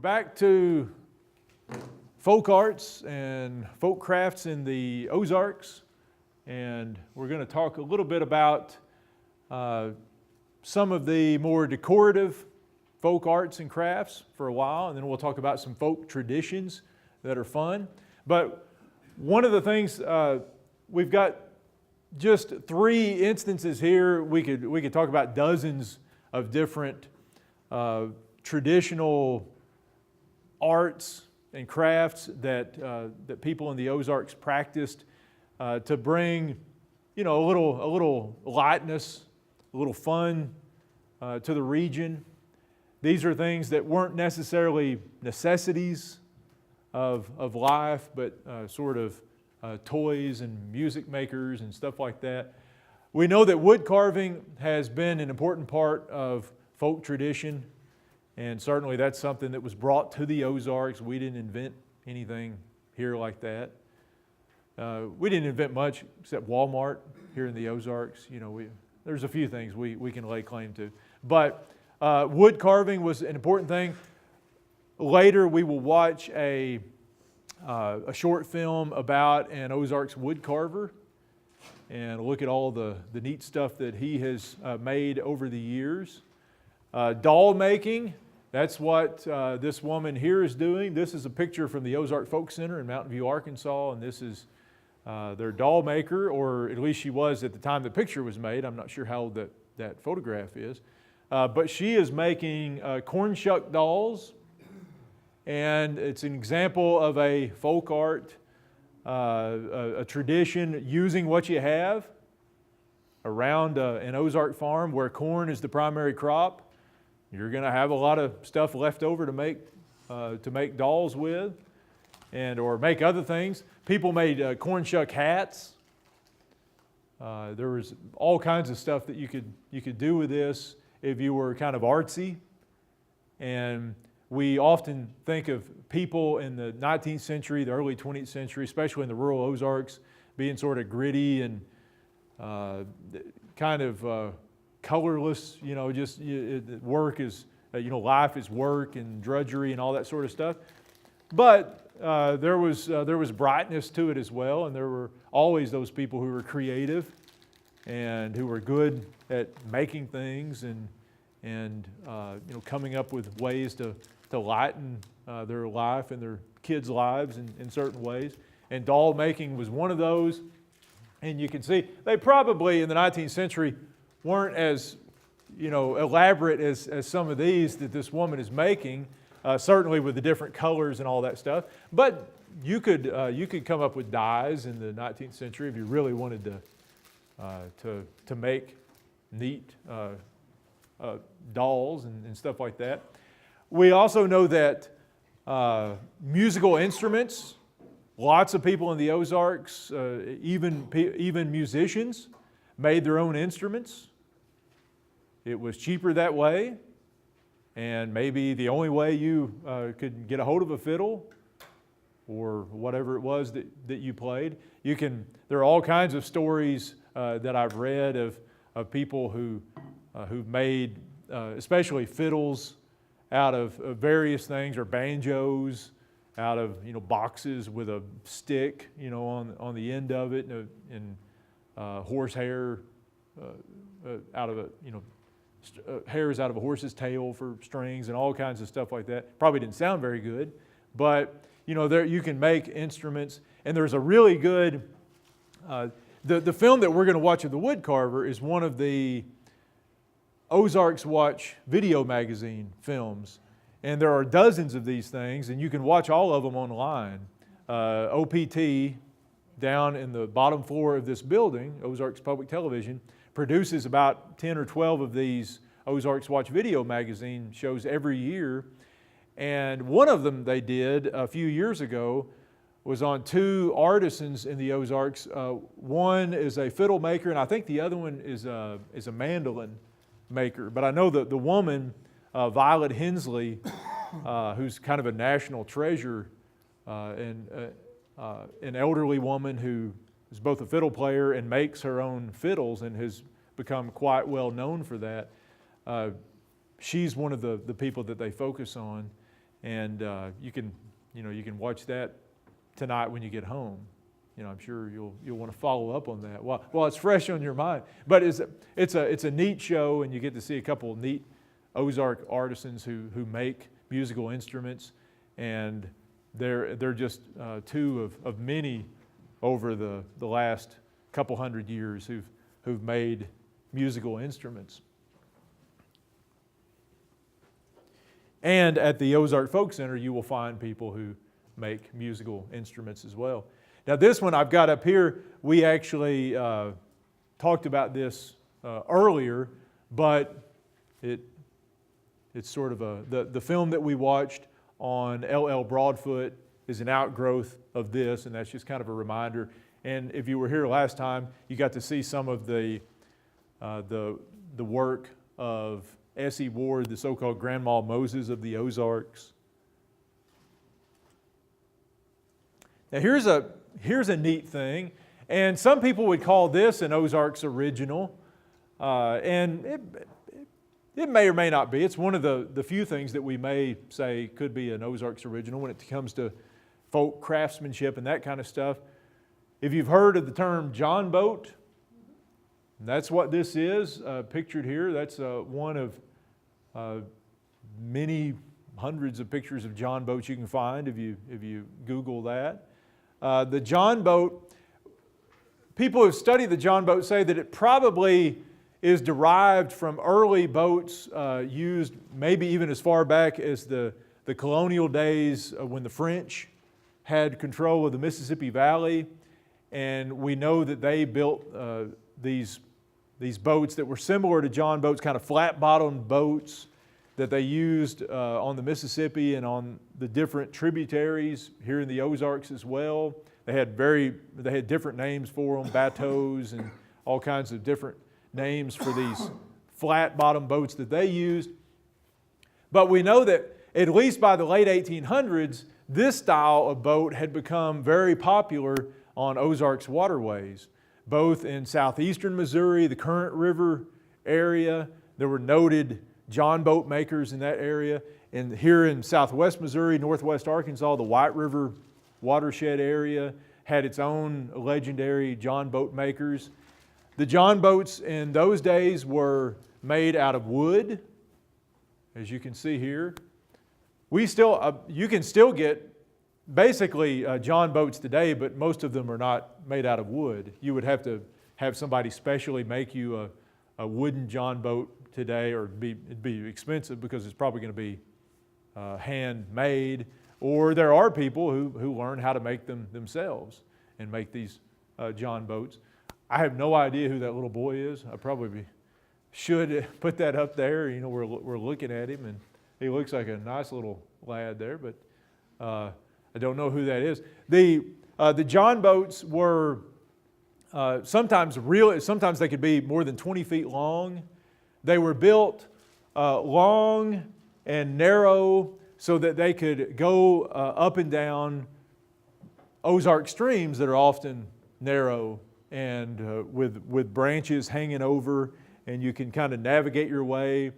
back to folk arts and folk crafts in the Ozarks, and we're going to talk a little bit about some of the more decorative folk arts and crafts for a while, and then we'll talk about some folk traditions that are fun. But one of the things, we've got just 3 instances here. We could talk about dozens of different traditional arts and crafts that people in the Ozarks practiced to bring, a little lightness, a little fun to the region. These are things that weren't necessarily necessities of life, but sort of toys and music makers and stuff like that. We know that wood carving has been an important part of folk tradition, and certainly that's something that was brought to the Ozarks. We didn't invent anything here like that. We didn't invent much except Walmart here in the Ozarks. There's a few things we can lay claim to. But wood carving was an important thing. Later we will watch a short film about an Ozarks wood carver and look at all the neat stuff that he has made over the years. Doll making, that's what this woman here is doing. This is a picture from the Ozark Folk Center in Mountain View, Arkansas, and this is their doll maker, or at least she was at the time the picture was made. I'm not sure how old that photograph is. But she is making corn shuck dolls, and it's an example of a folk art, a tradition using what you have around an Ozark farm where corn is the primary crop. You're going to have a lot of stuff left over to make dolls with, or make other things. People made corn shuck hats. There was all kinds of stuff that you could do with this if you were kind of artsy. And we often think of people in the 19th century, the early 20th century, especially in the rural Ozarks, being sort of gritty and kind of colorless. Work is, life is work and drudgery and all that sort of stuff. But there was brightness to it as well, and there were always those people who were creative and who were good at making things and coming up with ways to lighten their life and their kids' lives in certain ways. And doll making was one of those. And you can see they probably in the 19th century weren't as elaborate as some of these that this woman is making. Certainly with the different colors and all that stuff. But you could come up with dyes in the 19th century if you really wanted to make neat dolls and stuff like that. We also know that musical instruments, lots of people in the Ozarks, even musicians, made their own instruments. It was cheaper that way. And maybe the only way you could get a hold of a fiddle or whatever it was that you played. There are all kinds of stories that I've read of people who've made especially fiddles out of various things, or banjos out of boxes with a stick on the end of it, and horsehair out of hairs out of a horse's tail for strings and all kinds of stuff like that. Probably didn't sound very good, but there you can make instruments. And there's a really good, the film that we're going to watch of the wood carver is one of the Ozarks Watch video magazine films. And there are dozens of these things, and you can watch all of them online. OPT, down in the bottom floor of this building, Ozarks Public Television, produces about 10 or 12 of these Ozarks Watch video magazine shows every year. And one of them they did a few years ago was on 2 artisans in the Ozarks. One is a fiddle maker, and I think the other one is a mandolin maker. But I know that the woman, Violet Hensley, who's kind of a national treasure, and an elderly woman who is both a fiddle player and makes her own fiddles and has become quite well known for that. She's one of the people that they focus on. and you can watch that tonight when you get home. I'm sure you'll want to follow up on that while it's fresh on your mind. But it's a neat show, and you get to see a couple of neat Ozark artisans who make musical instruments, and they're just two of many over the last couple hundred years who've made musical instruments. And at the Ozark Folk Center, you will find people who make musical instruments as well. Now, this one I've got up here, we actually talked about this earlier, but it's sort of the film that we watched on L.L. Broadfoot is an outgrowth of this, and that's just kind of a reminder. And if you were here last time, you got to see some of the work of S.E. Ward, the so-called Grandma Moses of the Ozarks. Now here's a neat thing, and some people would call this an Ozarks original, and it may or may not be. It's one of the few things that we may say could be an Ozarks original when it comes to folk craftsmanship and that kind of stuff. If you've heard of the term Johnboat, that's what this is, pictured here. That's one of many hundreds of pictures of John boats you can find if you Google that. The John boat, people who have studied the John boat say that it probably is derived from early boats used maybe even as far back as the colonial days when the French had control of the Mississippi Valley. And we know that they built these boats that were similar to John boats, kind of flat-bottomed boats that they used on the Mississippi and on the different tributaries here in the Ozarks as well. They had different names for them, bateaus and all kinds of different names for these flat-bottomed boats that they used. But we know that at least by the late 1800s, this style of boat had become very popular on Ozarks waterways, both in southeastern Missouri, the Current River area. There were noted John boat makers in that area. And here in southwest Missouri, northwest Arkansas, the White River watershed area had its own legendary John boat makers. The John boats in those days were made out of wood, as you can see here. You can still get basically John boats today, but most of them are not made out of wood. You would have to have somebody specially make you a wooden John boat today, or it'd be expensive because it's probably going to be handmade. Or there are people who learn how to make them themselves and make these John boats. I have no idea who that little boy is. I probably should put that up there. We're looking at him, and he looks like a nice little lad there, but I don't know who that is. The John boats were sometimes they could be more than 20 feet long. They were built long and narrow so that they could go up and down Ozark streams that are often narrow and with branches hanging over, and you can kind of navigate your way.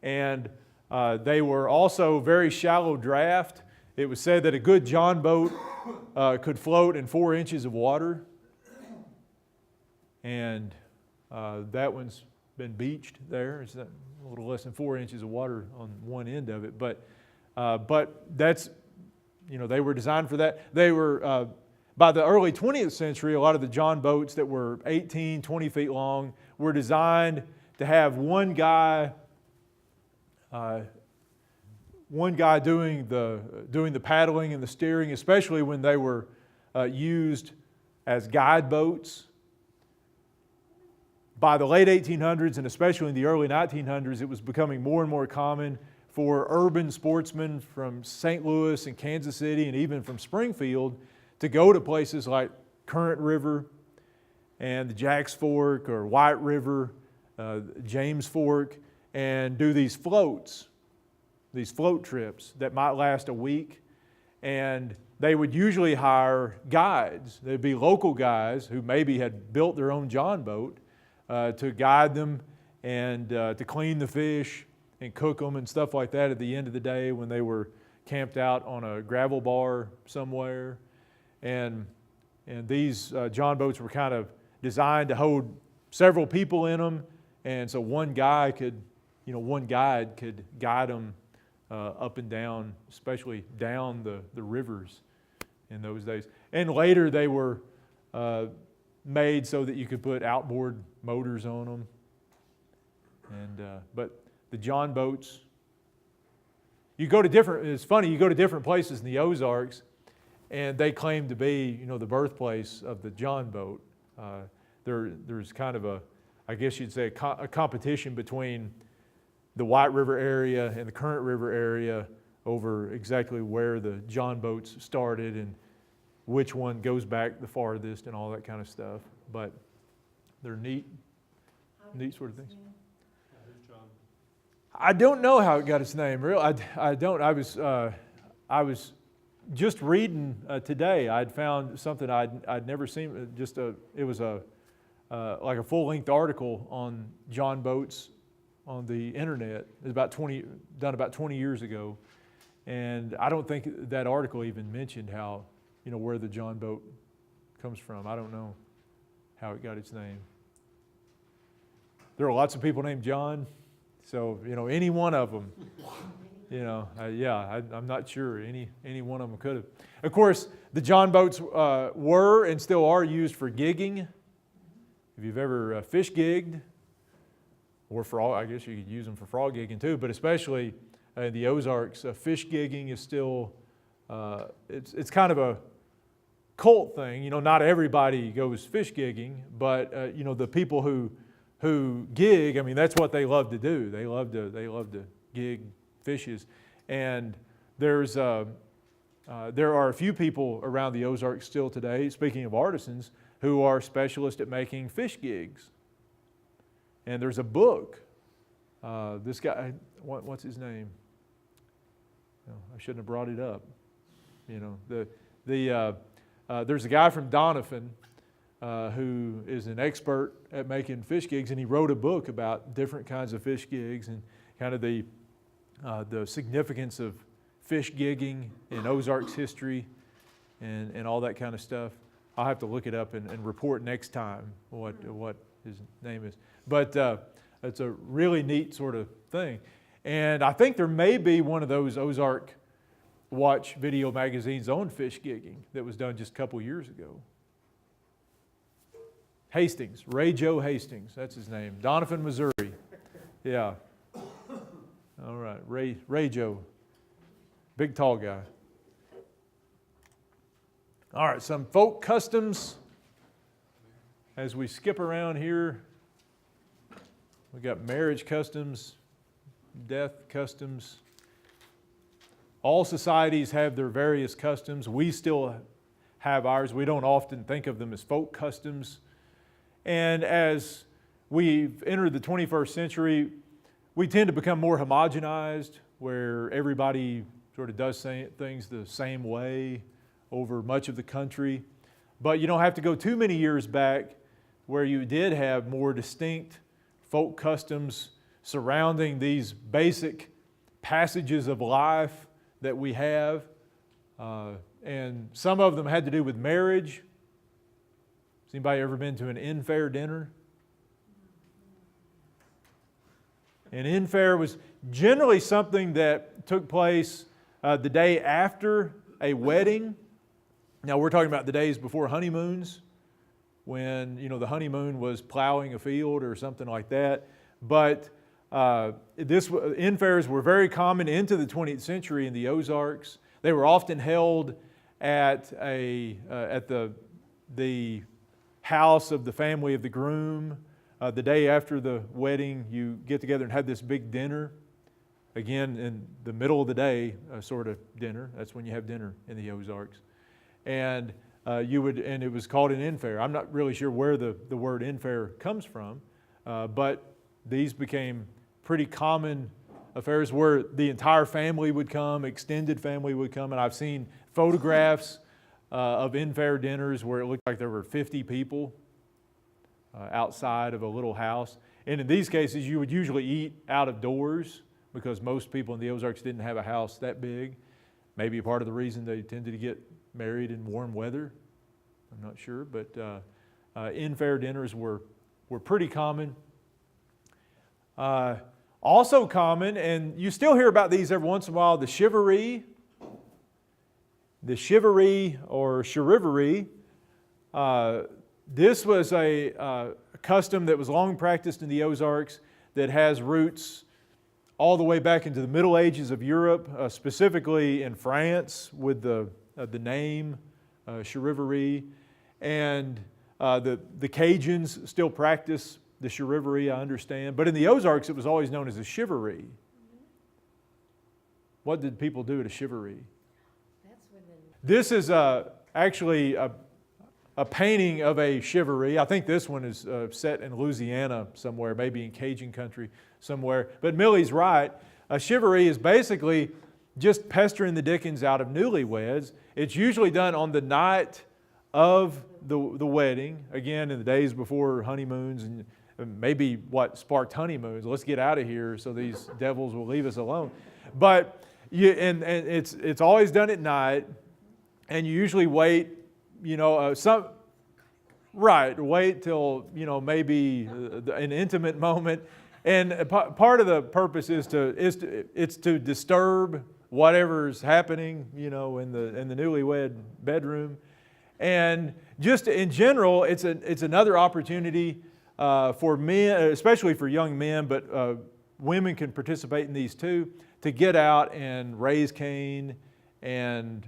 And they were also very shallow draft. It was said that a good John boat could float in 4 inches of water, and that one's been beached there. It's a little less than 4 inches of water on one end of it, but that's, they were designed for that. They were, by the early 20th century, a lot of the John boats that were 18, 20 feet long were designed to have one guy doing the paddling and the steering, especially when they were used as guide boats. By the late 1800s, and especially in the early 1900s, it was becoming more and more common for urban sportsmen from St. Louis and Kansas City and even from Springfield to go to places like Current River and the Jacks Fork or White River, James Fork, and do these float trips that might last a week. And they would usually hire guides. They'd be local guys who maybe had built their own John boat to guide them and to clean the fish and cook them and stuff like that at the end of the day when they were camped out on a gravel bar somewhere. And these John boats were kind of designed to hold several people in them. And so one guide could guide them up and down, especially down the rivers in those days. And later they were made so that you could put outboard motors on them. But the John boats, it's funny, you go to different places in the Ozarks, and they claim to be, the birthplace of the John boat. There's kind of I guess you'd say a competition between the White River area and the Current River area over exactly where the John boats started and which one goes back the farthest and all that kind of stuff. But they're neat sort of things. I don't know how it got its name. Really, I don't. I was just reading today. I'd found something I'd never seen. It was like a full-length article on John boats on the internet. It was done about 20 years ago, and I don't think that article even mentioned how where the John boat comes from. I don't know how it got its name. There are lots of people named John, so any one of them. I'm not sure. Any one of them could have. Of course, the John boats were and still are used for gigging. If you've ever fish gigged, or I guess you could use them for frog gigging too, but especially in the Ozarks, fish gigging is still, it's kind of a cult thing. Not everybody goes fish gigging, but the people who gig, that's what they love to do. They love to gig fishes, and there are a few people around the Ozarks still today, speaking of artisans, who are specialists at making fish gigs. And there's a book. This guy, what's his name? I shouldn't have brought it up. There's a guy from Doniphan who is an expert at making fish gigs, and he wrote a book about different kinds of fish gigs and kind of the significance of fish gigging in Ozarks history and all that kind of stuff. I'll have to look it up and report next time what his name is. But it's a really neat sort of thing. And I think there may be one of those Ozark Watch video magazines on fish gigging that was done just a couple years ago. Hastings, Ray Joe Hastings, that's his name. Doniphan, Missouri. Yeah. All right, Ray Joe. Big tall guy. All right, some folk customs. As we skip around here, we got marriage customs, death customs. All societies have their various customs. We still have ours. We don't often think of them as folk customs. And as we've entered the 21st century, we tend to become more homogenized, where everybody sort of does things the same way over much of the country. But you don't have to go too many years back where you did have more distinct folk customs surrounding these basic passages of life that we have. And some of them had to do with marriage. Has anybody ever been to an in-fair dinner? An in-fair was generally something that took place the day after a wedding. Now we're talking about the days before honeymoons, when the honeymoon was plowing a field or something like that. But in-fairs were very common into the 20th century in the Ozarks. They were often held at the house of the family of the groom. The day after the wedding, you get together and have this big dinner. Again, in the middle of the day, sort of dinner. That's when you have dinner in the Ozarks. And it was called an in-fair. I'm not really sure where the word in-fair comes from, but these became pretty common affairs where the entire family would come, extended family would come, and I've seen photographs of in-fair dinners where it looked like there were 50 people outside of a little house. And in these cases, you would usually eat out of doors because most people in the Ozarks didn't have a house that big. maybe part of the reason they tended to get married in warm weather. I'm not sure, but in-fare dinners were pretty common. Also common, and you still hear about these every once in a while, the chivalry or charivari. This was a custom that was long practiced in the Ozarks that has roots all the way back into the Middle Ages of Europe, specifically in France with the name charivari. And the Cajuns still practice the charivari, I understand. But in the Ozarks, it was always known as a chivalry. What did people do at a chivalry? This is actually a painting of a chivalry. I think this one is set in Louisiana somewhere, maybe in Cajun country somewhere. But Millie's right. A chivalry is basically just pestering the dickens out of newlyweds. It's usually done on the night of the wedding, again, in the days before honeymoons and maybe what sparked honeymoons. Let's get out of here so these devils will leave us alone. But it's always done at night, and you usually wait, wait till, maybe an intimate moment. And part of the purpose is to disturb whatever's happening, in the newlywed bedroom. And just in general, it's another opportunity for men, especially for young men, but women can participate in these too, to get out and raise Cain and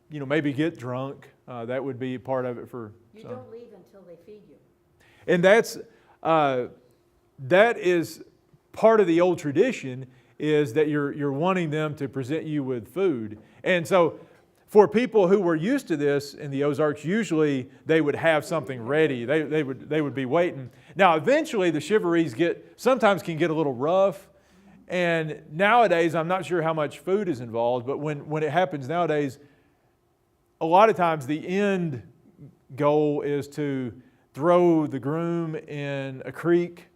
maybe get drunk. That would be part of it for. You don't leave until they feed you. And that is part of the old tradition, is that you're wanting them to present you with food. And so for people who were used to this in the Ozarks, usually they would have something ready. They would be waiting. Now, eventually the chivalries sometimes can get a little rough. And nowadays, I'm not sure how much food is involved, but when it happens nowadays, a lot of times the end goal is to throw the groom in a creek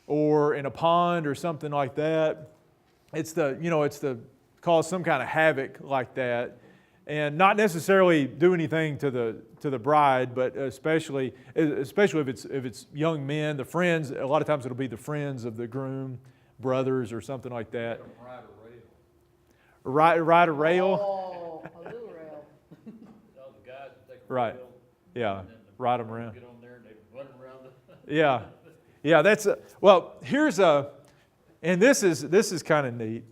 or in a pond or something like that. It's to cause some kind of havoc like that. And not necessarily do anything to the bride, but especially if it's young men, the friends. A lot of times it'll be the friends of the groom, brothers or something like that. Ride a rail. Oh, a little rail. The guys that take a Right. rail, Yeah. Ride them around. get on there and they run around. Yeah. That's here's and this is kind of neat.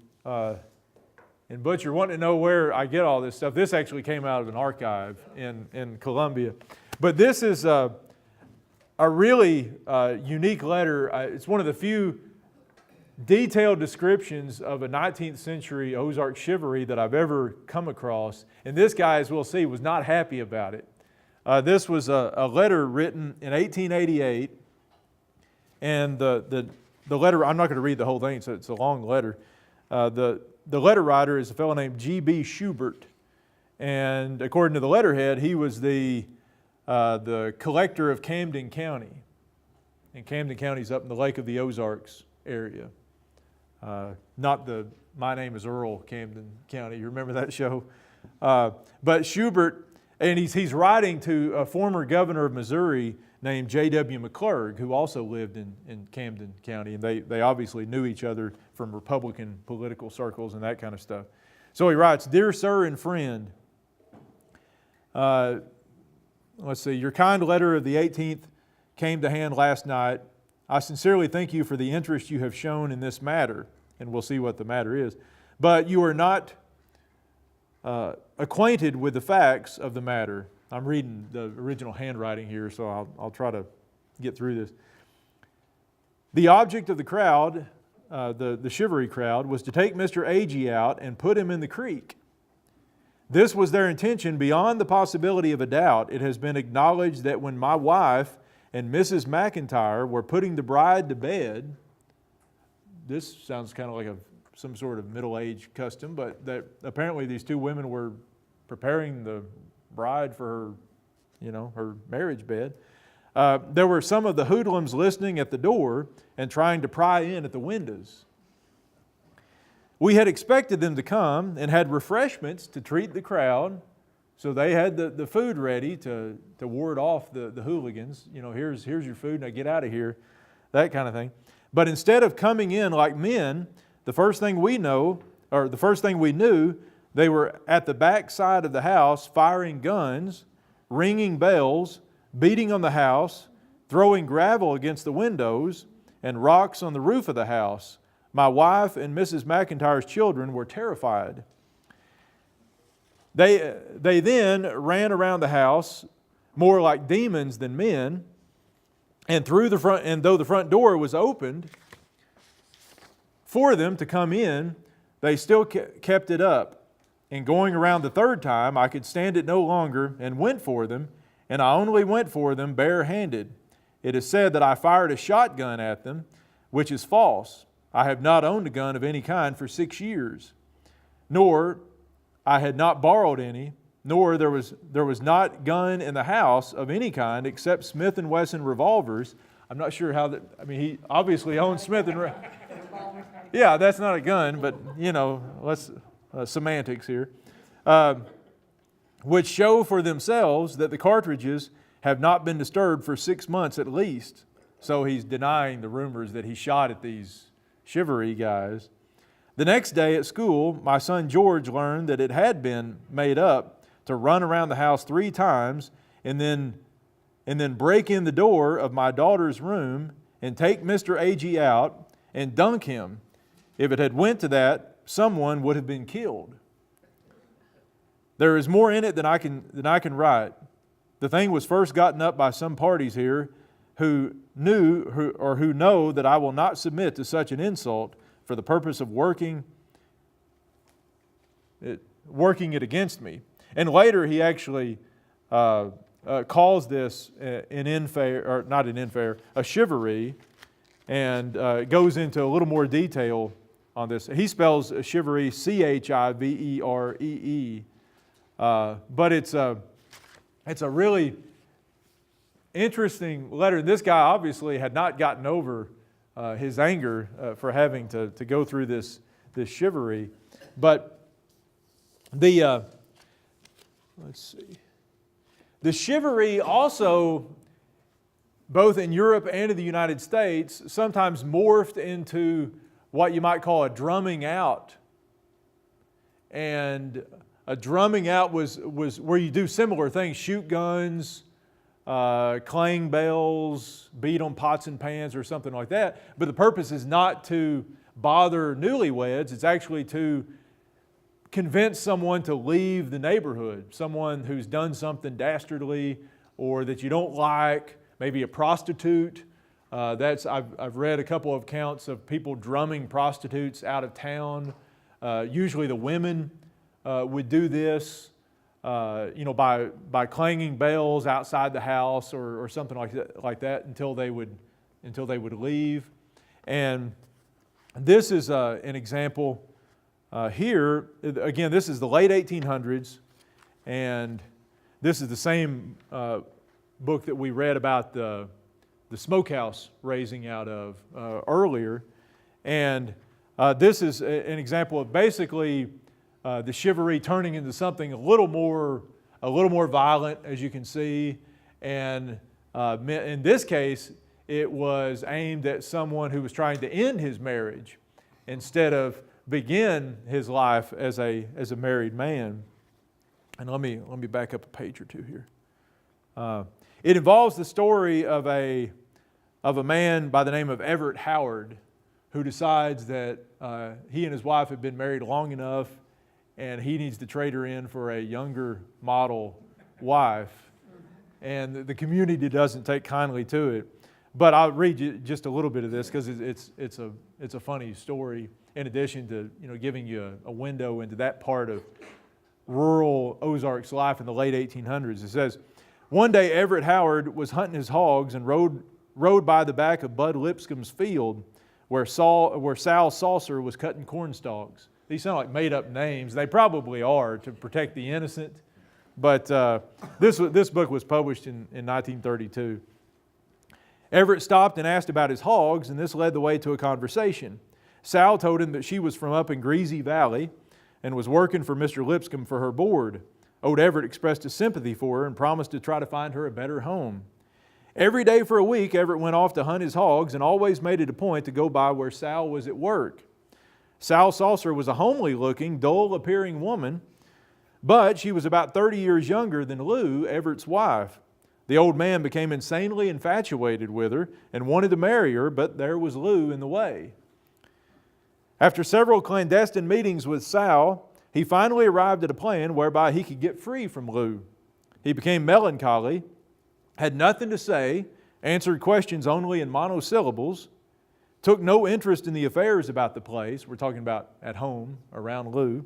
And Butch, you're wanting to know where I get all this stuff. This actually came out of an archive in Columbia. But this is a really unique letter. It's one of the few detailed descriptions of a 19th century Ozark chivalry that I've ever come across. And this guy, as we'll see, was not happy about it. This was a letter written in 1888. And the letter, I'm not going to read the whole thing, so it's a long letter. The letter writer is a fellow named G.B. Schubert, and according to the letterhead, he was the collector of Camden County, and Camden County is up in the Lake of the Ozarks area. Not the My Name is Earl Camden County. You remember that show? But Schubert, and he's writing to a former governor of Missouri named J.W. McClurg, who also lived in Camden County, and they obviously knew each other from Republican political circles and that kind of stuff. So he writes, "Dear Sir and Friend, let's see, your kind letter of the 18th came to hand last night. I sincerely thank you for the interest you have shown in this matter," and we'll see what the matter is, "but you are not acquainted with the facts of the matter." I'm reading the original handwriting here, so I'll try to get through this. "The object of the crowd, the chivalry crowd, was to take Mr. Agee out and put him in the creek. This was their intention beyond the possibility of a doubt. It has been acknowledged that when my wife and Mrs. McIntyre were putting the bride to bed," this sounds kind of like some sort of middle-aged custom, but that apparently these two women were preparing the bride for her marriage bed. "There were some of the hoodlums listening at the door and trying to pry in at the windows. We had expected them to come and had refreshments to treat the crowd. So they had the food ready to ward off the hooligans. You know, here's your food, now get out of here, that kind of thing. But instead of coming in like men, the first thing we knew, they were at the back side of the house firing guns, ringing bells, beating on the house, throwing gravel against the windows and rocks on the roof of the house. My wife and Mrs. McIntyre's children were terrified. They then ran around the house more like demons than men, and though the front door was opened for them to come in, they still kept it up. And going around the third time, I could stand it no longer and went for them, and I only went for them barehanded. It is said that I fired a shotgun at them, which is false. I have not owned a gun of any kind for 6 years, nor I had not borrowed any, nor there was not gun in the house of any kind except Smith & Wesson revolvers. I'm not sure how that, I mean, he obviously owned Smith & Yeah, that's not a gun, but, you know, let's semantics here. Which show for themselves that the cartridges have not been disturbed for 6 months at least. So he's denying the rumors that he shot at these chivalry guys. The next day at school, my son George learned that it had been made up to run around the house 3 times and then break in the door of my daughter's room and take Mr. A.G. out and dunk him. If it had went to that, someone would have been killed. There is more in it than I can write. The thing was first gotten up by some parties here who know that I will not submit to such an insult for the purpose of working it against me. And later he actually calls this a chivalry, and goes into a little more detail on this. He spells chivalry Chiveree, but it's a really interesting letter. This guy obviously had not gotten over his anger for having to go through this chivalry. But let's see. The chivalry also, both in Europe and in the United States, sometimes morphed into what you might call a drumming out. And a drumming out was where you do similar things, shoot guns, clang bells, beat on pots and pans or something like that. But the purpose is not to bother newlyweds. It's actually to convince someone to leave the neighborhood, someone who's done something dastardly or that you don't like, maybe a prostitute. I've read a couple of accounts of people drumming prostitutes out of town. Usually the women would do this, by clanging bells outside the house or something like that until they would leave. And this is an example here. Again, this is the late 1800s, and this is the same book that we read about the smokehouse raising out of earlier. And this is an example of basically the chivalry turning into something a little more violent, as you can see. And in this case, it was aimed at someone who was trying to end his marriage instead of begin his life as a married man. And let me back up a page or two here. It involves the story of a man by the name of Everett Howard, who decides that he and his wife have been married long enough and he needs to trade her in for a younger model wife. And the community doesn't take kindly to it. But I'll read you just a little bit of this because it's a funny story, in addition to giving you a window into that part of rural Ozarks life in the late 1800s. It says, one day Everett Howard was hunting his hogs and rode by the back of Bud Lipscomb's field where Sal Saucer was cutting corn stalks. These sound like made-up names. They probably are to protect the innocent. But this book was published in 1932. Everett stopped and asked about his hogs, and this led the way to a conversation. Sal told him that she was from up in Greasy Valley and was working for Mr. Lipscomb for her board. Old Everett expressed his sympathy for her and promised to try to find her a better home. Every day for a week, Everett went off to hunt his hogs and always made it a point to go by where Sal was at work. Sal Saucer was a homely-looking, dull-appearing woman, but she was about 30 years younger than Lou, Everett's wife. The old man became insanely infatuated with her and wanted to marry her, but there was Lou in the way. After several clandestine meetings with Sal, he finally arrived at a plan whereby he could get free from Lou. He became melancholy, had nothing to say, answered questions only in monosyllables, took no interest in the affairs about the place, we're talking about at home, around Lou,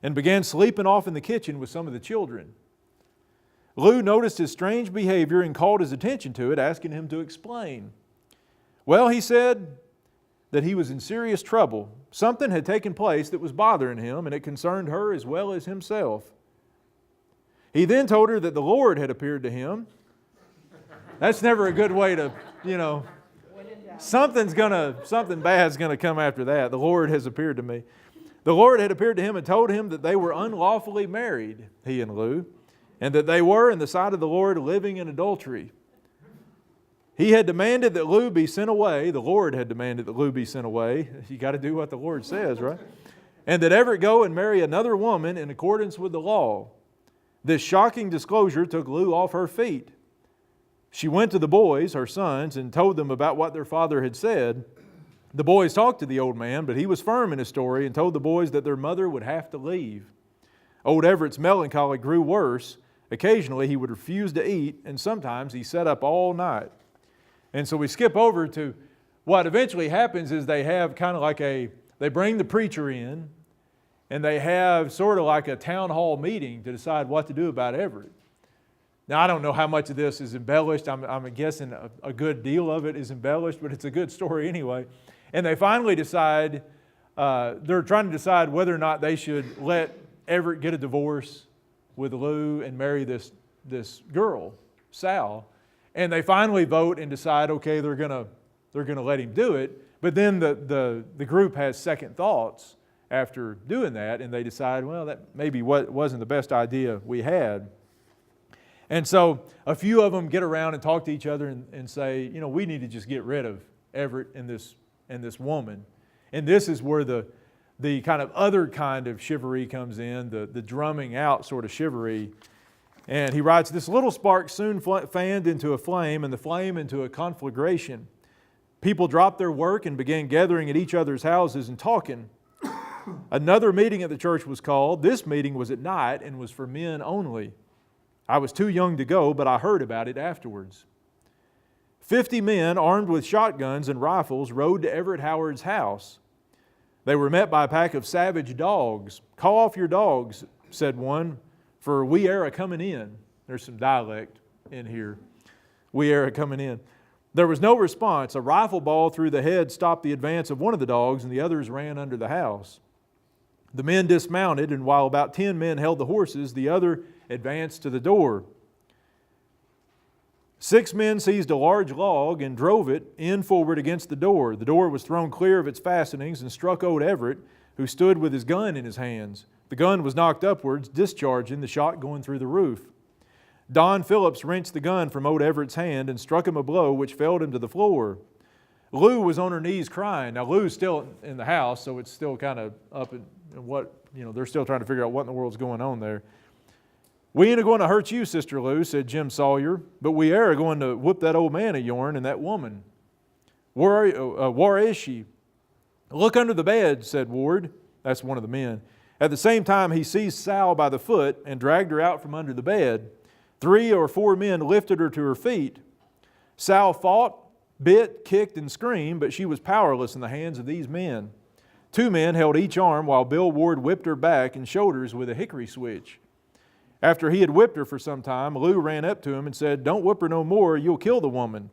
and began sleeping off in the kitchen with some of the children. Lou noticed his strange behavior and called his attention to it, asking him to explain. Well, he said that he was in serious trouble. Something had taken place that was bothering him, and it concerned her as well as himself. He then told her that the Lord had appeared to him. That's never a good way to, something bad's going to come after that. The Lord has appeared to me. The Lord had appeared to him and told him that they were unlawfully married, he and Lou, and that they were, in the sight of the Lord, living in adultery. He had demanded that Lou be sent away. The Lord had demanded that Lou be sent away. You got to do what the Lord says, right? And that Everett go and marry another woman in accordance with the law. This shocking disclosure took Lou off her feet. She went to the boys, her sons, and told them about what their father had said. The boys talked to the old man, but he was firm in his story and told the boys that their mother would have to leave. Old Everett's melancholy grew worse. Occasionally he would refuse to eat, and sometimes he sat up all night. And so we skip over to what eventually happens is they have kind of like they bring the preacher in, and they have sort of like a town hall meeting to decide what to do about Everett. Now, I don't know how much of this is embellished. I'm guessing a good deal of it is embellished, but it's a good story anyway. And they finally decide, they're trying to decide whether or not they should let Everett get a divorce with Lou and marry this girl, Sal. And they finally vote and decide, okay, they're gonna let him do it. But then the group has second thoughts after doing that, and they decide, well, that maybe wasn't the best idea we had. And so a few of them get around and talk to each other and say, we need to just get rid of Everett and this woman. And this is where the kind of other kind of chivalry comes in, the drumming out sort of chivalry. And he writes, this little spark soon fanned into a flame, and the flame into a conflagration. People dropped their work and began gathering at each other's houses and talking. Another meeting at the church was called. This meeting was at night and was for men only. I was too young to go, but I heard about it afterwards. 50 men armed with shotguns and rifles rode to Everett Howard's house. They were met by a pack of savage dogs. Call off your dogs, said one, for we are coming in. There's some dialect in here. We are coming in. There was no response. A rifle ball through the head stopped the advance of one of the dogs, and the others ran under the house. The men dismounted, and while about 10 men held the horses, the other advanced to the door. 6 men seized a large log and drove it in forward against the door. The door was thrown clear of its fastenings and struck old Everett, who stood with his gun in his hands. The gun was knocked upwards, discharging, the shot going through the roof. Don Phillips wrenched the gun from old Everett's hand and struck him a blow which felled him to the floor. Lou was on her knees crying. Now, Lou's still in the house, so it's still kind of up in what, they're still trying to figure out what in the world's going on there. We ain't going to hurt you, Sister Lou, said Jim Sawyer, but we are going to whoop that old man of yourn and that woman. Where is she? Look under the bed, said Ward. That's one of the men. At the same time, he seized Sal by the foot and dragged her out from under the bed. 3 or 4 men lifted her to her feet. Sal fought, bit, kicked, and screamed, but she was powerless in the hands of these men. 2 men held each arm while Bill Ward whipped her back and shoulders with a hickory switch. After he had whipped her for some time, Lou ran up to him and said, "Don't whip her no more, you'll kill the woman."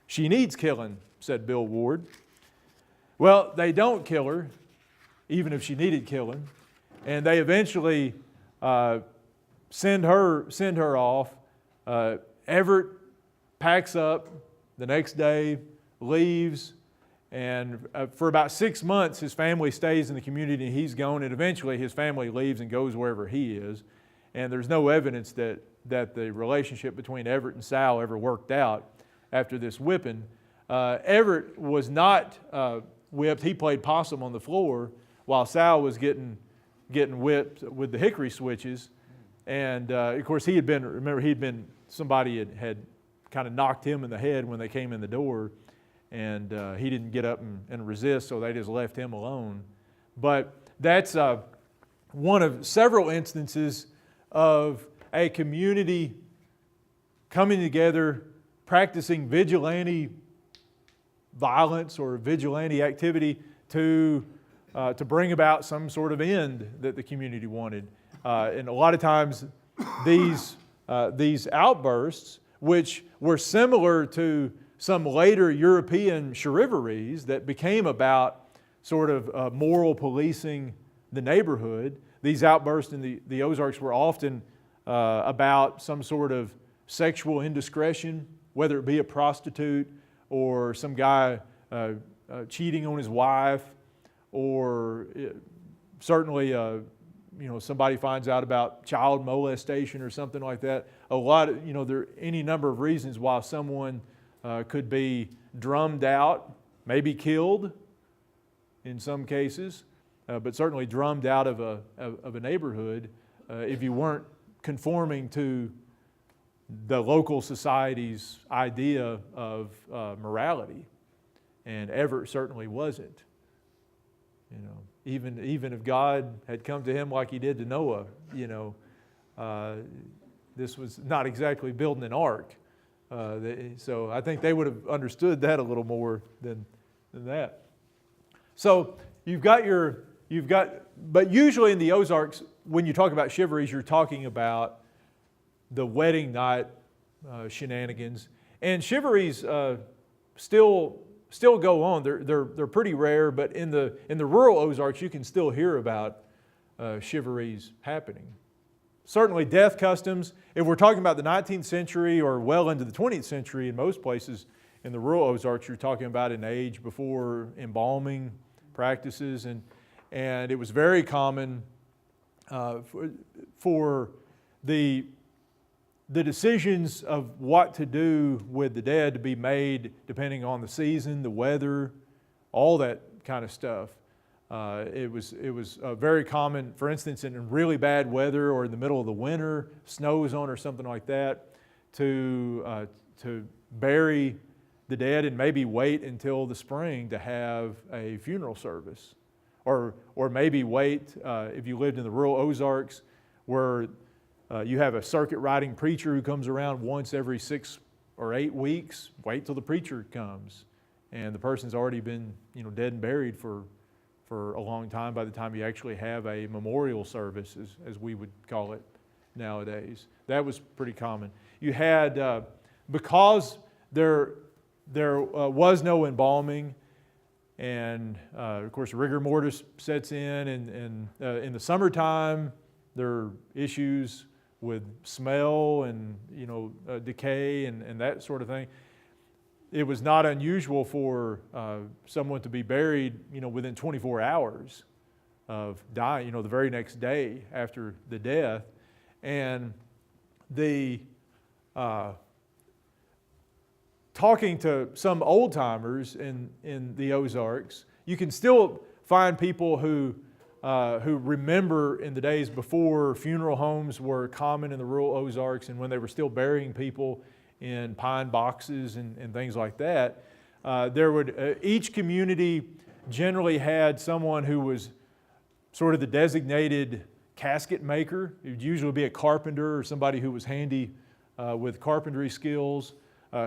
"She needs killing," said Bill Ward. Well, they don't kill her, even if she needed killing. And they eventually send her off. Everett packs up the next day, leaves, And for about 6 months, his family stays in the community and he's gone, and eventually his family leaves and goes wherever he is. And there's no evidence that the relationship between Everett and Sal ever worked out after this whipping. Everett was not whipped. He played possum on the floor while Sal was getting whipped with the hickory switches. And of course, somebody had kind of knocked him in the head when they came in the door. And he didn't get up and resist, so they just left him alone. But that's one of several instances of a community coming together, practicing vigilante violence or vigilante activity to bring about some sort of end that the community wanted. And a lot of times these outbursts, which were similar to some later European charivaries that became about sort of moral policing the neighborhood. These outbursts in the Ozarks were often about some sort of sexual indiscretion, whether it be a prostitute or some guy cheating on his wife, or certainly somebody finds out about child molestation or something like that. There are any number of reasons why someone could be drummed out, maybe killed in some cases, but certainly drummed out of a neighborhood if you weren't conforming to the local society's idea of morality. And Everett certainly wasn't. Even if God had come to him like he did to Noah, this was not exactly building an ark. So I think they would have understood that a little more than that. So but usually in the Ozarks, when you talk about chivalries, you're talking about the wedding night shenanigans. And chivalries still go on. They're pretty rare, but in the rural Ozarks, you can still hear about chivalries happening. Certainly death customs, if we're talking about the 19th century or well into the 20th century, in most places in the rural Ozarks, you're talking about an age before embalming practices. And it was very common for the decisions of what to do with the dead to be made depending on the season, the weather, all that kind of stuff. It was very common, for instance, in really bad weather or in the middle of the winter, snows on or something like that, to bury the dead and maybe wait until the spring to have a funeral service. Or maybe wait, if you lived in the rural Ozarks, where you have a circuit riding preacher who comes around once every 6 or 8 weeks, wait till the preacher comes. And the person's already been dead and buried for a long time by the time you actually have a memorial service, as we would call it nowadays. That was pretty common. You had, because there was no embalming, and of course rigor mortis sets in, and in the summertime there are issues with smell and decay and that sort of thing. It was not unusual for someone to be buried, within 24 hours of dying, the very next day after the death. And talking to some old timers in the Ozarks, you can still find people who remember in the days before funeral homes were common in the rural Ozarks, and when they were still burying people in pine boxes and things like that. Each community generally had someone who was sort of the designated casket maker. It would usually be a carpenter or somebody who was handy with carpentry skills,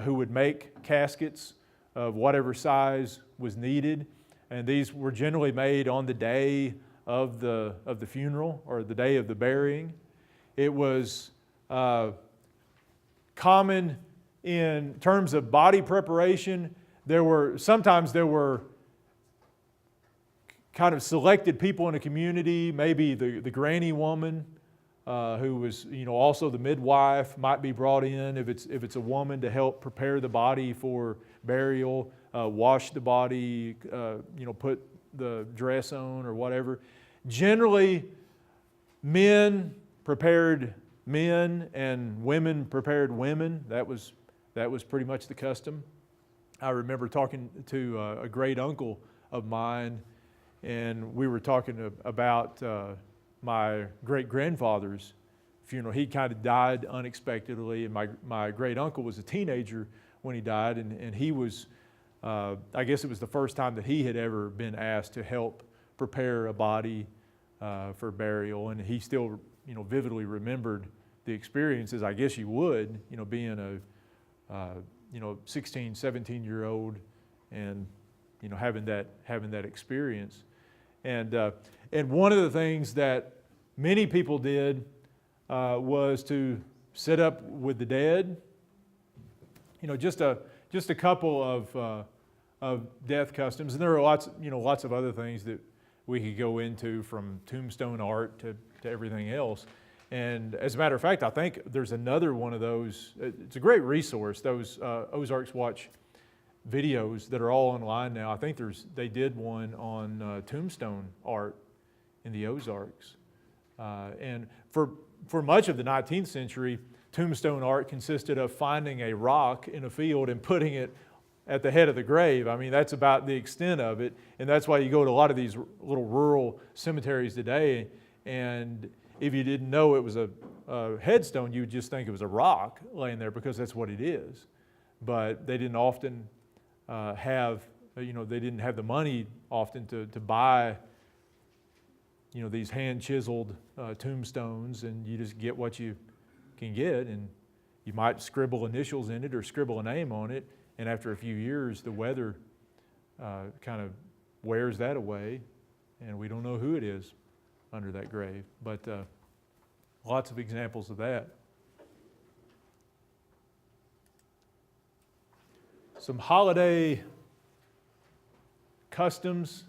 who would make caskets of whatever size was needed. And these were generally made on the day of the funeral or the day of the burying. It was common in terms of body preparation. Sometimes there were kind of selected people in a community, maybe the granny woman who was, also the midwife might be brought in if it's a woman to help prepare the body for burial, wash the body, put the dress on or whatever. Generally, men prepared men and women prepared women. That was pretty much the custom. I remember talking to a great uncle of mine, and we were talking about my great-grandfather's funeral. He kind of died unexpectedly, and my great uncle was a teenager when he died, and he was, I guess it was the first time that he had ever been asked to help prepare a body for burial, and he still, vividly remembered the experiences. I guess you would, being a 16, 17-year-old, and having that experience. And one of the things that many people did was to sit up with the dead. Just a couple of death customs, and there are lots of other things that we could go into, from tombstone art to everything else. And as a matter of fact, I think there's another one of those. It's a great resource, those Ozarks Watch videos that are all online now. I think they did one on tombstone art in the Ozarks. And for much of the 19th century, tombstone art consisted of finding a rock in a field and putting it at the head of the grave. I mean, that's about the extent of it. And that's why you go to a lot of these little rural cemeteries today, and if you didn't know it was a headstone, you would just think it was a rock laying there, because that's what it is. But they didn't often have the money often to buy, these hand-chiseled tombstones, and you just get what you can get, and you might scribble initials in it or scribble a name on it, and after a few years, the weather kind of wears that away, and we don't know who it is under that grave. But lots of examples of that. Some holiday customs.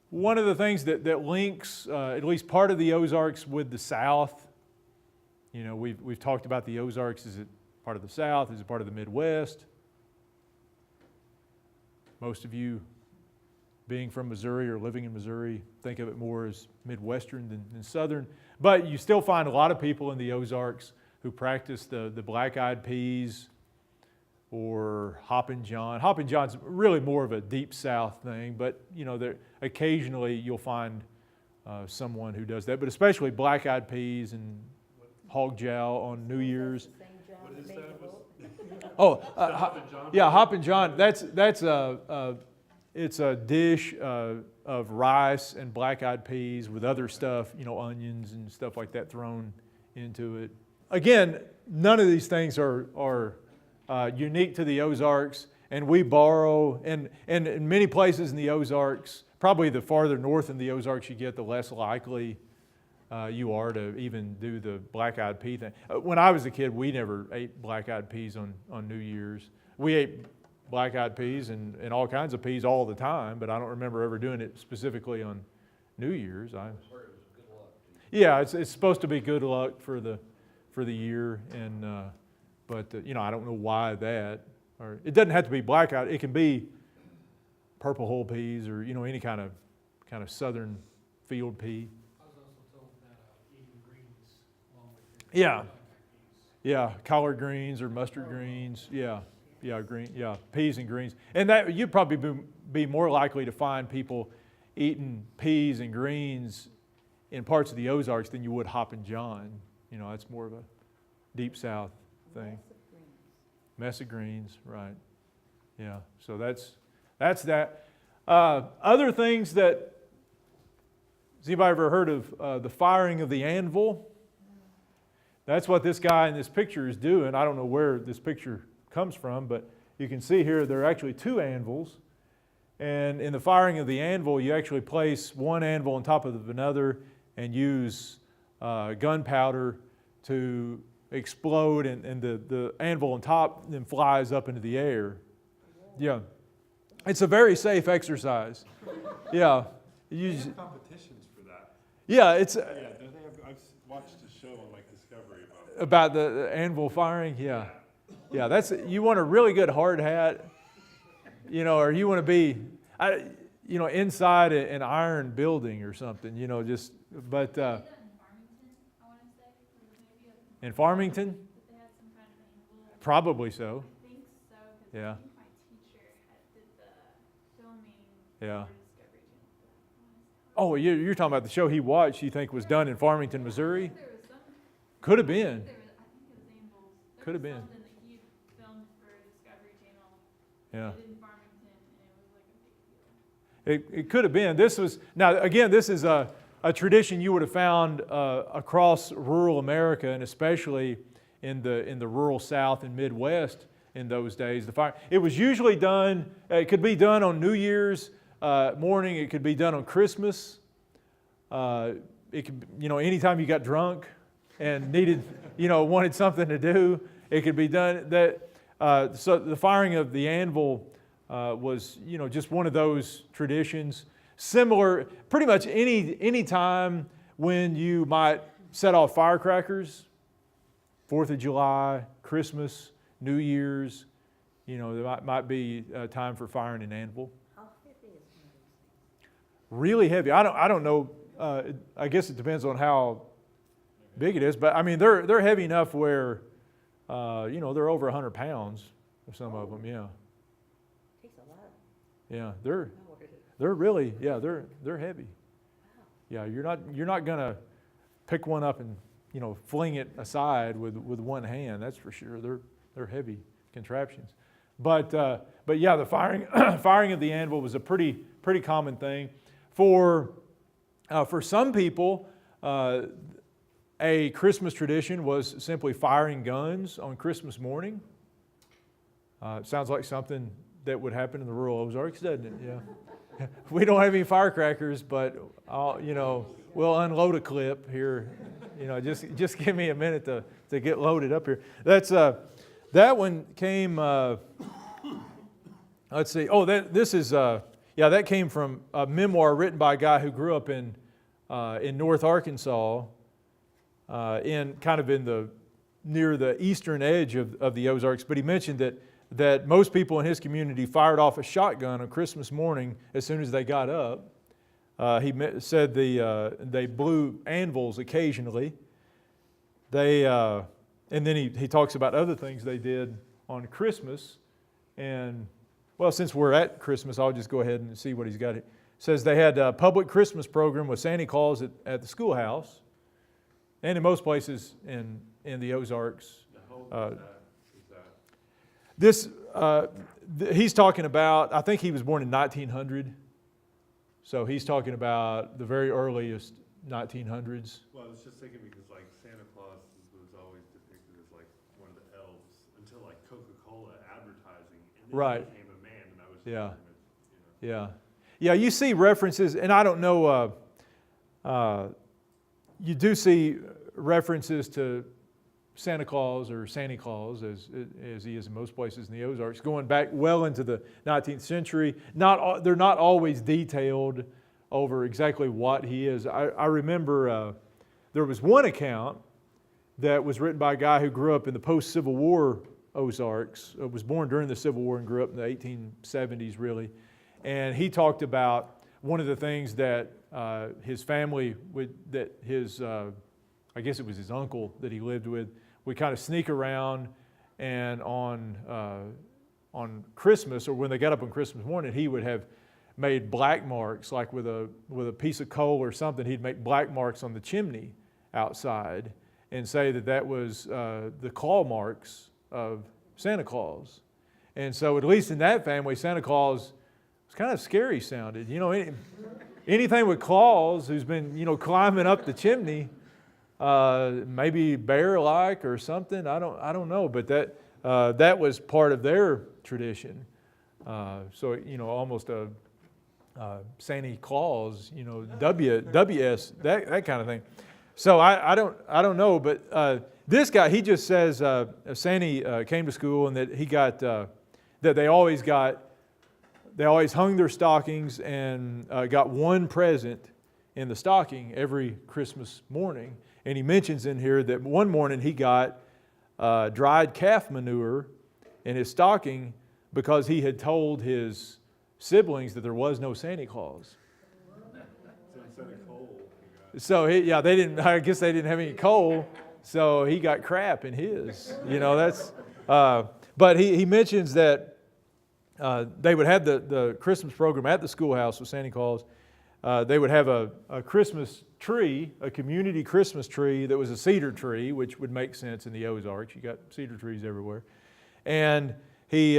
One of the things that links at least part of the Ozarks with the South, we've talked about the Ozarks. Is it part of the South? Is it part of the Midwest? Most of you, being from Missouri or living in Missouri, think of it more as Midwestern than Southern. But you still find a lot of people in the Ozarks who practice the black-eyed peas or Hoppin' John. Hoppin' John's really more of a deep South thing, but occasionally you'll find someone who does that. But especially black-eyed peas and hog jowl on New Year's. What is that? Hoppin' John. It's a dish of rice and black-eyed peas with other stuff, onions and stuff like that thrown into it. Again, none of these things are unique to the Ozarks, and we borrow, and in many places in the Ozarks, probably the farther north in the Ozarks you get, the less likely you are to even do the black-eyed pea thing. When I was a kid, we never ate black-eyed peas on New Year's. We ate black-eyed peas and all kinds of peas all the time, but I don't remember ever doing it specifically on New Year's. Yeah, it's supposed to be good luck for the year, and but I don't know why that. Or it doesn't have to be black-eyed. It can be purple hull peas or any kind of southern field pea. I was also told that eating greens along with your Yeah. Yeah, collard greens or mustard greens. Yeah, peas and greens. And that you'd probably be more likely to find people eating peas and greens in parts of the Ozarks than you would Hoppin' John. That's more of a deep South thing. Mess of greens, right? Yeah. So that's that. Other things that has anybody ever heard of the firing of the anvil? That's what this guy in this picture is doing. I don't know where this picture comes from, but you can see here there are actually two anvils. And in the firing of the anvil, you actually place one anvil on top of another and use gunpowder to explode, and the anvil on top then flies up into the air. Yeah. It's a very safe exercise. Yeah. They have competitions for that. Yeah, it's Yeah, don't they have, I've watched a show on like Discovery about about the anvil firing. Yeah, yeah. That's you want a really good hard hat, or you want to be, inside an iron building or something. Just but They did that in Farmington, I want to say, or maybe in Farmington, that they had some kind of angle. probably so. I think so, because Yeah. I think my teacher did the filming Yeah. for Discovery Channel for that. I wanna say. Oh, you're talking about the show he watched. You think was done in Farmington, I Missouri? think there was some. Could have been. I think it was Anvil's. There Could have was been. something that he filmed for Discovery Channel. Yeah. They did in Farmington, and it was like a big deal. It could have been. This was now again. This is a tradition you would have found across rural America, and especially in the rural South and Midwest in those days. The fire. It was usually done. It could be done on New Year's morning. It could be done on Christmas. It could, anytime you got drunk and needed, wanted something to do, it could be done. So the firing of the anvil was, just one of those traditions. Similar, pretty much any time when you might set off firecrackers, 4th of July, Christmas, New Year's, there might be a time for firing an anvil. How heavy is one of those things? Really heavy. I don't know. I guess it depends on how big it is, but I mean they're heavy enough where they're over 100 pounds. Or some of them, yeah. Takes a lot Yeah, of they're power. really they're heavy. Yeah, you're not gonna pick one up and fling it aside with one hand. That's for sure. They're heavy contraptions. But yeah, the firing of the anvil was a pretty common thing for some people. A Christmas tradition was simply firing guns on Christmas morning. It sounds like something that would happen in the rural Ozarks, doesn't it? Yeah. We don't have any firecrackers, but we'll unload a clip here. Just give me a minute to get loaded up here. That one came. Let's see. Oh, that came from a memoir written by a guy who grew up in North Arkansas, near the eastern edge of the Ozarks. But he mentioned that most people in his community fired off a shotgun on Christmas morning as soon as they got up. He said they blew anvils occasionally. And then he talks about other things they did on Christmas. And well, since we're at Christmas, I'll just go ahead and see what he's got. It says they had a public Christmas program with Santa Claus at the schoolhouse, and in most places in the Ozarks. How old is that? He's talking about, I think he was born in 1900, so he's talking about the very earliest 1900s. Well, I was just thinking because like Santa Claus was always depicted as like one of the elves until like Coca-Cola advertising, and then Right. he became a man, and I was Yeah. thinking, Yeah, you see references, and I don't know, you do see references to Santa Claus or Santa Claus, as he is in most places in the Ozarks, going back well into the 19th century. They're not always detailed over exactly what he is. I remember there was one account that was written by a guy who grew up in the post-Civil War Ozarks, was born during the Civil War and grew up in the 1870s, really. And he talked about one of the things that his family I guess it was his uncle that he lived with, would kind of sneak around, and on Christmas, or when they got up on Christmas morning, he would have made black marks, like with a piece of coal or something. He'd make black marks on the chimney outside and say that was the claw marks of Santa Claus. And so at least in that family, Santa Claus was kind of scary sounded. Anything with claws, who's been climbing up the chimney, maybe bear-like or something. I don't know, but that was part of their tradition. So almost a Santa Claus, WS, that kind of thing. So I don't know, but this guy, he just says Santa came to school, and that he got that they always hung their stockings and got one present in the stocking every Christmas morning. And he mentions in here that one morning he got dried calf manure in his stocking because he had told his siblings that there was no Santa Claus. So instead of coal, you got So I guess they didn't have any coal, so he got crap in his. But he mentions that they would have the Christmas program at the schoolhouse with Santa Claus. They would have a Christmas tree, a community Christmas tree that was a cedar tree, which would make sense in the Ozarks. You got cedar trees everywhere. And he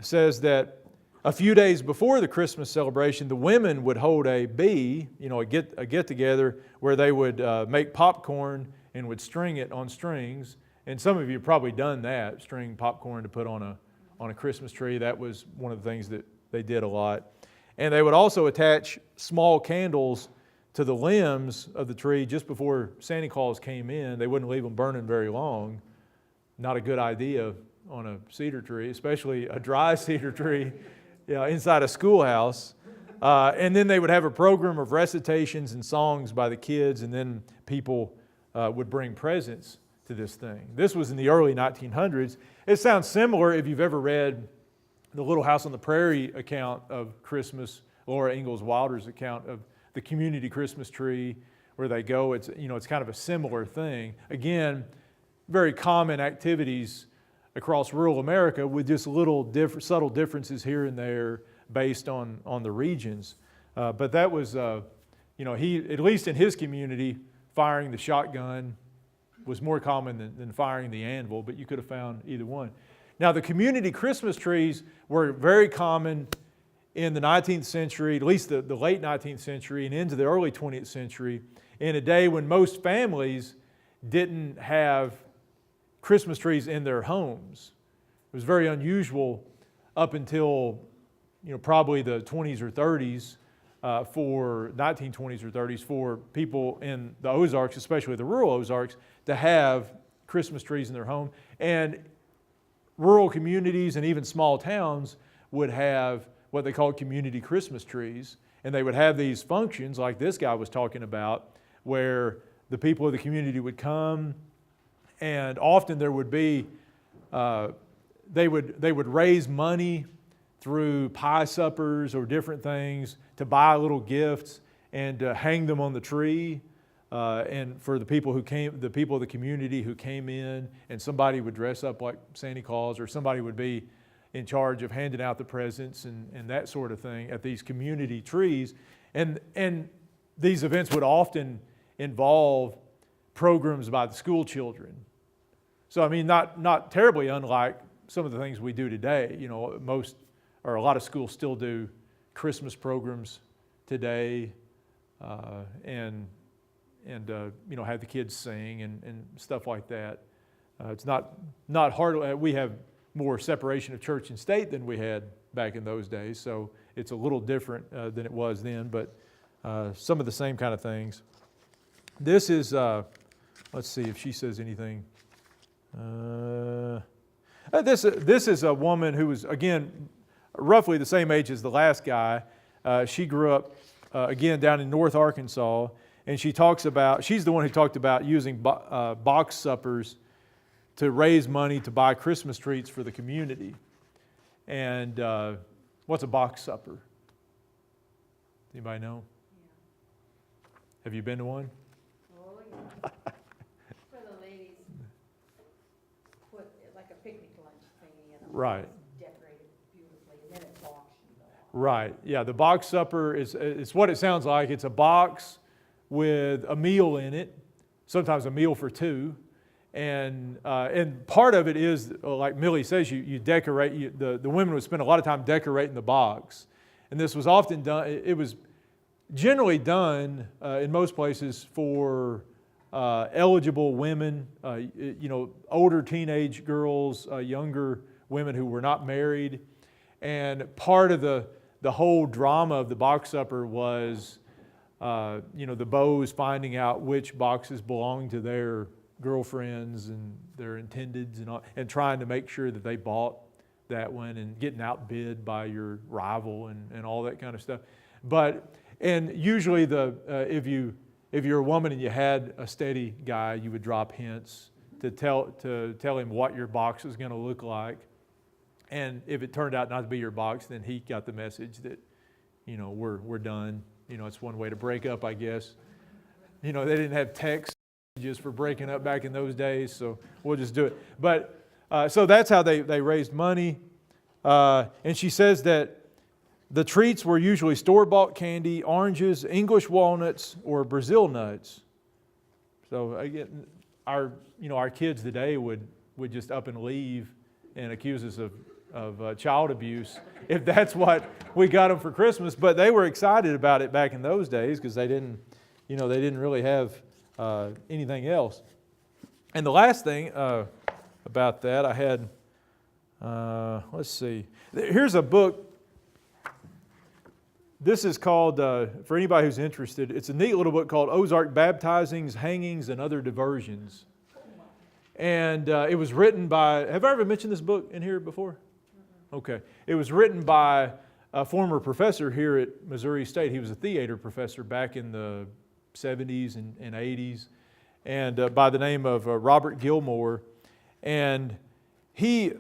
says that a few days before the Christmas celebration, the women would hold a get-together where they would make popcorn and would string it on strings. And some of you have probably done that, string popcorn to put on a Christmas tree. That was one of the things that they did a lot. And they would also attach small candles to the limbs of the tree just before Santa Claus came in. They wouldn't leave them burning very long. Not a good idea on a cedar tree, especially a dry cedar tree inside a schoolhouse. And then they would have a program of recitations and songs by the kids, and then people would bring presents to this thing. This was in the early 1900s. It sounds similar if you've ever read the Little House on the Prairie account of Christmas, Laura Ingalls Wilder's account of the community Christmas tree, where they go. It's kind of a similar thing. Again, very common activities across rural America with just little subtle differences here and there based on the regions. But that was, he, at least in his community, firing the shotgun was more common than firing the anvil, but you could have found either one. Now, the community Christmas trees were very common in the 19th century, at least the late 19th century and into the early 20th century, in a day when most families didn't have Christmas trees in their homes. It was very unusual up until probably the 20s or 30s, for 1920s or 30s, for people in the Ozarks, especially the rural Ozarks, to have Christmas trees in their home. And rural communities and even small towns would have what they called community Christmas trees. And they would have these functions like this guy was talking about, where the people of the community would come, and often there would be, they would raise money through pie suppers or different things to buy little gifts and to hang them on the tree. And for the people of the community who came in, and somebody would dress up like Santa Claus, or somebody would be in charge of handing out the presents and that sort of thing at these community trees. And these events would often involve programs by the school children. So, I mean, not terribly unlike some of the things we do today. Most, or a lot of schools still do Christmas programs today, and have the kids sing and stuff like that. It's not hard. We have more separation of church and state than we had back in those days, so it's a little different than it was then, but some of the same kind of things. This is, let's see if she says anything. This is a woman who was, again, roughly the same age as the last guy. She grew up, again, down in North Arkansas, and she's the one who talked about using box suppers to raise money to buy Christmas trees for the community. And what's a box supper? Anybody know? Yeah. Have you been to one? Oh, yeah. For the ladies, put like a picnic lunch thingy in a Right. decorated beautifully, and then it's auctioned off. Right. Yeah, the box supper is what it sounds like. It's a box with a meal in it, sometimes a meal for two. And part of it is, like Millie says, you decorate, the women would spend a lot of time decorating the box. And this was often done, it was generally done in most places for eligible women, older teenage girls, younger women who were not married. And part of the whole drama of the box supper was, the beaux finding out which boxes belonged to their girlfriends and their intendeds and trying to make sure that they bought that one, and getting outbid by your rival and all that kind of stuff. But And usually if you're a woman and you had a steady guy, you would drop hints to tell him what your box was going to look like. And if it turned out not to be your box, then he got the message that, we're done. It's one way to break up, I guess. They didn't have text messages for breaking up back in those days, so we'll just do it. But so that's how they raised money. And she says that the treats were usually store-bought candy, oranges, English walnuts, or Brazil nuts. So again, our kids today would just up and leave and accuse us of child abuse if that's what we got them for Christmas. But they were excited about it back in those days because they didn't really have anything else. And the last thing about that I had, let's see. Here's a book. This is called, for anybody who's interested, it's a neat little book called Ozark Baptizings, Hangings, and Other Diversions. And it was written by, have I ever mentioned this book in here before? Okay. It was written by a former professor here at Missouri State. He was a theater professor back in the 70s and 80s, and by the name of Robert Gilmore. And he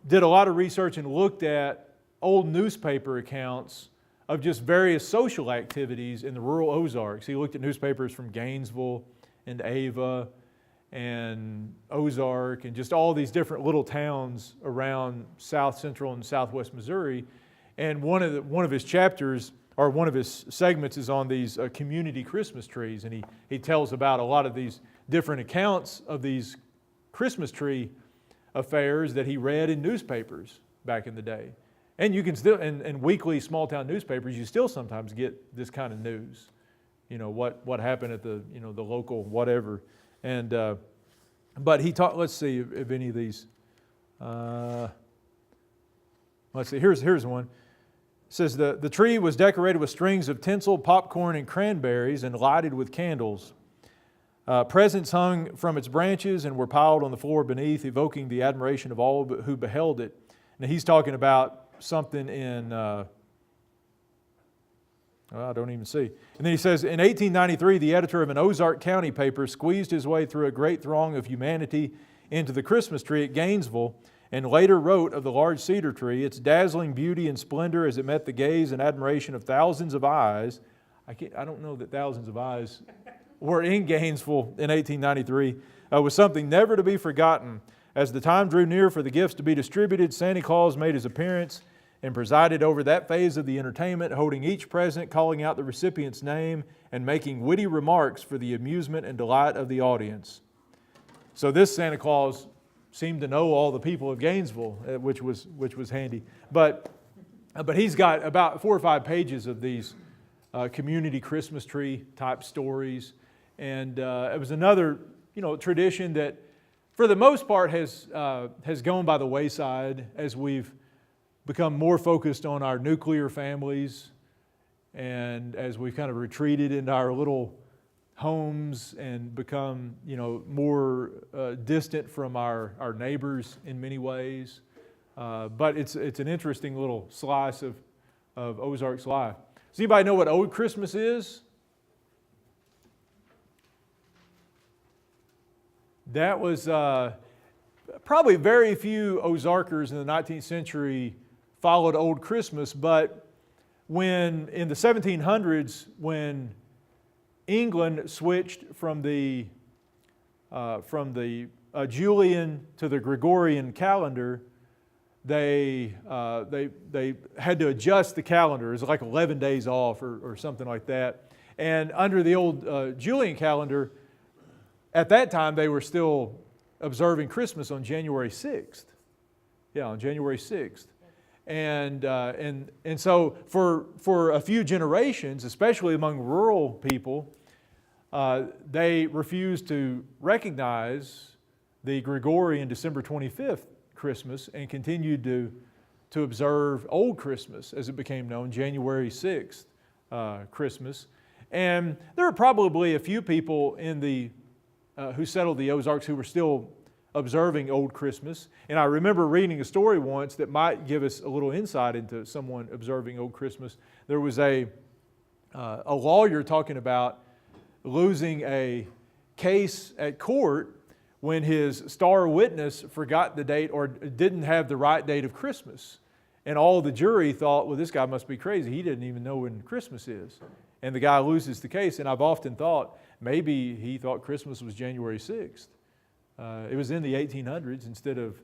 did a lot of research and looked at old newspaper accounts of just various social activities in the rural Ozarks. He looked at newspapers from Gainesville and Ava and Ozark and just all these different little towns around south central and southwest Missouri. And one of his chapters, or one of his segments, is on these community Christmas trees. And he tells about a lot of these different accounts of these Christmas tree affairs that he read in newspapers back in the day. And you can still, in weekly small town newspapers, you still sometimes get this kind of news. What happened at the local whatever. And but he taught. Let's see if any of these. Let's see. Here's one. It says the tree was decorated with strings of tinsel, popcorn, and cranberries, and lighted with candles. Presents hung from its branches and were piled on the floor beneath, evoking the admiration of all who beheld it. Now he's talking about something in, I don't even see. And then he says, in 1893, the editor of an Ozark County paper squeezed his way through a great throng of humanity into the Christmas tree at Gainesville, and later wrote of the large cedar tree, its dazzling beauty and splendor as it met the gaze and admiration of thousands of eyes. I don't know that thousands of eyes were in Gainesville in 1893, was something never to be forgotten. As the time drew near for the gifts to be distributed, Santa Claus made his appearance and presided over that phase of the entertainment, holding each present, calling out the recipient's name, and making witty remarks for the amusement and delight of the audience. So this Santa Claus seemed to know all the people of Gainesville, which was handy. But he's got about 4 or 5 pages of these community Christmas tree type stories, and it was another tradition that, for the most part, has gone by the wayside as we've become more focused on our nuclear families, and as we've kind of retreated into our little homes and become more distant from our neighbors in many ways. But it's an interesting little slice of Ozark's life. Does anybody know what Old Christmas is? That was probably very few Ozarkers in the 19th century followed Old Christmas, but when in the 1700s, when England switched from the Julian to the Gregorian calendar, they had to adjust the calendar. It was like 11 days off or something like that. And under the old Julian calendar, at that time they were still observing Christmas on January 6th. Yeah, on January 6th. And so for a few generations, especially among rural people, they refused to recognize the Gregorian December 25th Christmas and continued to observe Old Christmas, as it became known, January 6th Christmas. And there were probably a few people who settled the Ozarks who were still observing Old Christmas. And I remember reading a story once that might give us a little insight into someone observing Old Christmas. There was a a lawyer talking about losing a case at court when his star witness forgot the date or didn't have the right date of Christmas. And all the jury thought, well, this guy must be crazy. He didn't even know when Christmas is. And the guy loses the case. And I've often thought, maybe he thought Christmas was January 6th. It was in the 1800s instead of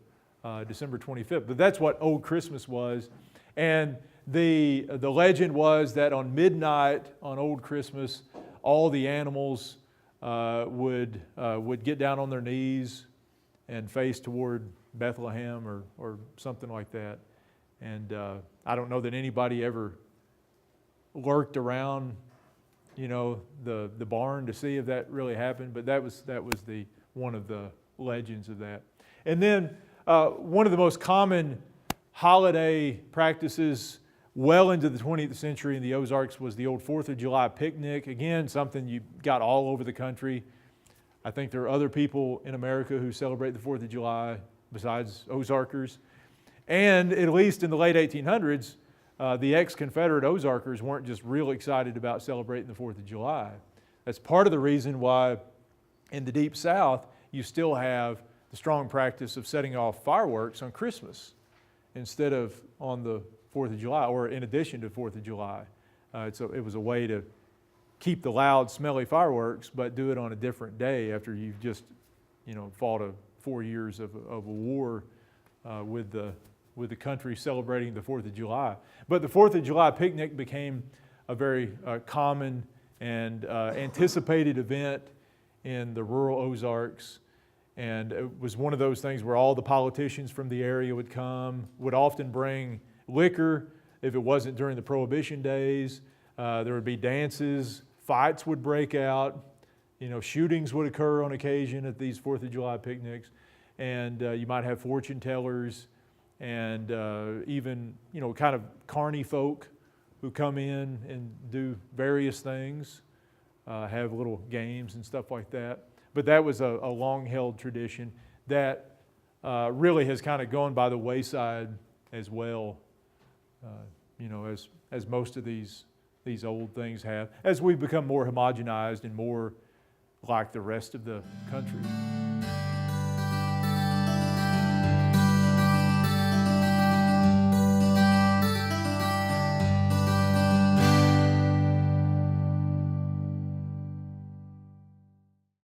December 25th. But that's what Old Christmas was. And the legend was that on midnight on Old Christmas, all the animals would get down on their knees and face toward Bethlehem or something like that. And I don't know that anybody ever lurked around, the barn to see if that really happened, but that was the one of the legends of that. And then one of the most common holiday practices well into the 20th century in the Ozarks was the old 4th of July picnic. Again, something you got all over the country. I think there are other people in America who celebrate the 4th of July besides Ozarkers. And at least in the late 1800s, the ex-Confederate Ozarkers weren't just real excited about celebrating the 4th of July. That's part of the reason why in the Deep South you still have the strong practice of setting off fireworks on Christmas instead of on the 4th of July, or in addition to 4th of July. It was a way to keep the loud, smelly fireworks, but do it on a different day after you've just, fought 4 years of a war with the country celebrating the 4th of July. But the 4th of July picnic became a very common and anticipated event in the rural Ozarks. And it was one of those things where all the politicians from the area would come, would often bring liquor if it wasn't during the Prohibition days. There would be dances, fights would break out, shootings would occur on occasion at these 4th of July picnics. And you might have fortune tellers and even, kind of carny folk who come in and do various things, have little games and stuff like that. But that was a long-held tradition that really has kind of gone by the wayside as well, as most of these old things have, as we've become more homogenized and more like the rest of the country.